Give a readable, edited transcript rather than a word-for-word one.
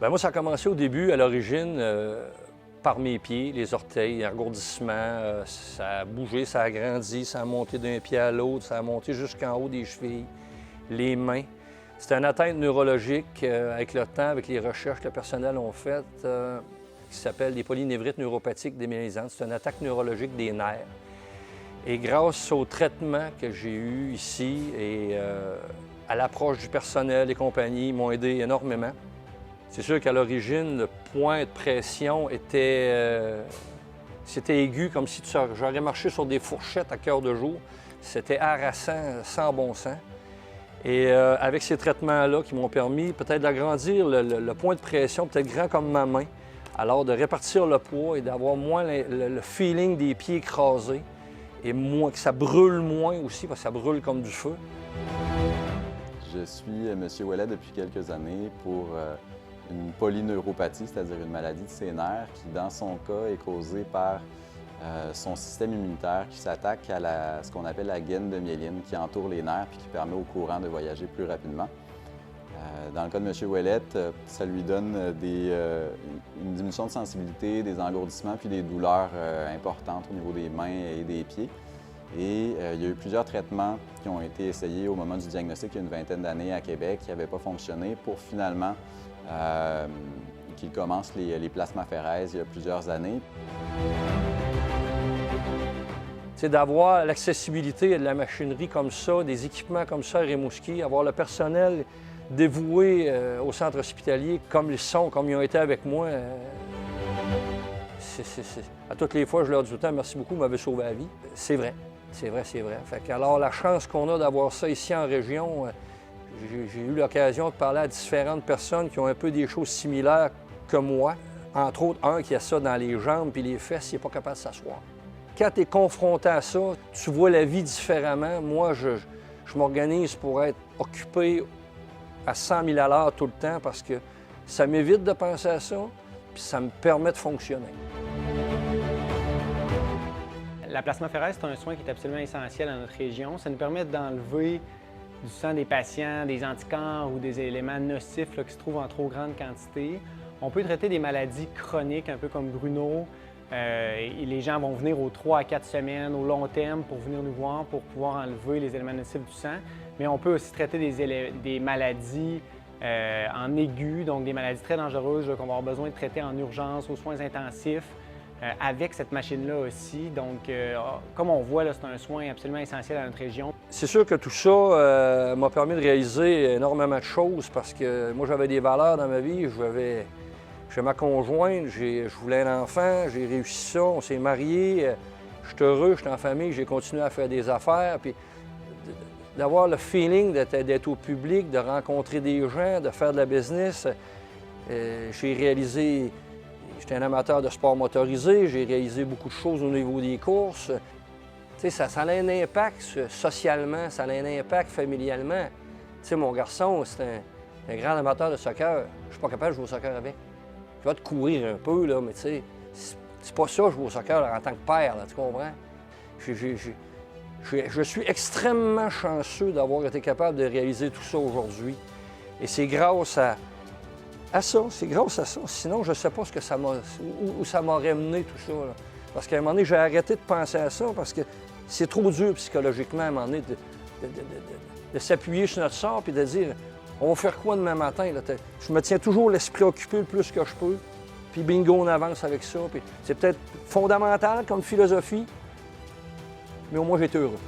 Bien, moi, ça a commencé au début, à l'origine, par mes pieds, les orteils, engourdissement. Ça a bougé, ça a grandi, ça a monté d'un pied à l'autre, ça a monté jusqu'en haut des chevilles, les mains. C'était une atteinte neurologique avec le temps, avec les recherches que le personnel ont faites, qui s'appelle des polynévrites neuropathiques démyélisantes. C'est une attaque neurologique des nerfs. Et grâce au traitement que j'ai eu ici et à l'approche du personnel et compagnie, ils m'ont aidé énormément. C'est sûr qu'à l'origine, le point de pression c'était aigu, comme si j'aurais marché sur des fourchettes à cœur de jour. C'était harassant, sans bon sens. Et avec ces traitements-là qui m'ont permis peut-être d'agrandir le point de pression, peut-être grand comme ma main, alors de répartir le poids et d'avoir moins le feeling des pieds écrasés et moins, que ça brûle moins aussi, parce que ça brûle comme du feu. Je suis M. Ouellet depuis quelques années pour une polyneuropathie, c'est-à-dire une maladie de ses nerfs qui, dans son cas, est causée par son système immunitaire qui s'attaque à ce qu'on appelle la gaine de myéline qui entoure les nerfs et qui permet au courant de voyager plus rapidement. Dans le cas de M. Ouellet, ça lui donne une diminution de sensibilité, des engourdissements puis des douleurs importantes au niveau des mains et des pieds. Et il y a eu plusieurs traitements qui ont été essayés au moment du diagnostic il y a une vingtaine d'années à Québec qui n'avaient pas fonctionné pour finalement qu'il commence les plasmaphéreses il y a plusieurs années. C'est d'avoir l'accessibilité de la machinerie comme ça, des équipements comme ça à Rimouski, avoir le personnel dévoué au centre hospitalier comme ils sont, comme ils ont été avec moi. À toutes les fois, je leur dis tout le temps, merci beaucoup, vous m'avez sauvé la vie. C'est vrai, c'est vrai, c'est vrai. Fait alors, la chance qu'on a d'avoir ça ici en région, j'ai eu l'occasion de parler à différentes personnes qui ont un peu des choses similaires que moi. Entre autres, un qui a ça dans les jambes puis les fesses, il n'est pas capable de s'asseoir. Quand tu es confronté à ça, tu vois la vie différemment. Moi, je m'organise pour être occupé à 100 000 à l'heure tout le temps parce que ça m'évite de penser à ça, puis ça me permet de fonctionner. La plasmaphérèse, c'est un soin qui est absolument essentiel dans notre région. Ça nous permet d'enlever du sang des patients, des anticorps ou des éléments nocifs là, qui se trouvent en trop grande quantité. On peut traiter des maladies chroniques, un peu comme Bruno. Et les gens vont venir aux 3 à 4 semaines, au long terme, pour venir nous voir, pour pouvoir enlever les éléments nocifs du sang. Mais on peut aussi traiter des maladies en aigu, donc des maladies très dangereuses qu'on va avoir besoin de traiter en urgence, aux soins intensifs, avec cette machine-là aussi. Donc, comme on voit, c'est un soin absolument essentiel à notre région. C'est sûr que tout ça m'a permis de réaliser énormément de choses parce que moi, j'avais des valeurs dans ma vie. J'ai ma conjointe, je voulais un enfant, j'ai réussi ça, on s'est mariés, je suis heureux, je suis en famille, j'ai continué à faire des affaires. Puis d'avoir le feeling d'être au public, de rencontrer des gens, de faire de la business. J'ai réalisé, j'étais un amateur de sport motorisé, j'ai réalisé beaucoup de choses au niveau des courses. Tu sais, ça a un impact socialement, ça a un impact familialement. Tu sais, mon garçon, c'est un grand amateur de soccer. Je suis pas capable de jouer au soccer avec. Je vais te courir un peu, là, mais tu sais, c'est pas ça jouer au soccer là, en tant que père, là, tu comprends? Je suis extrêmement chanceux d'avoir été capable de réaliser tout ça aujourd'hui. Et c'est grâce à ça, c'est grâce à ça. Sinon, je ne sais pas ce que ça où ça m'aurait mené tout ça. Là. Parce qu'à un moment donné, j'ai arrêté de penser à ça parce que c'est trop dur psychologiquement à un moment donné de s'appuyer sur notre sort et de dire on va faire quoi demain matin? Là? Je me tiens toujours l'esprit occupé le plus que je peux. Puis bingo, on avance avec ça. Puis c'est peut-être fondamental comme philosophie, mais au moins, j'étais heureux.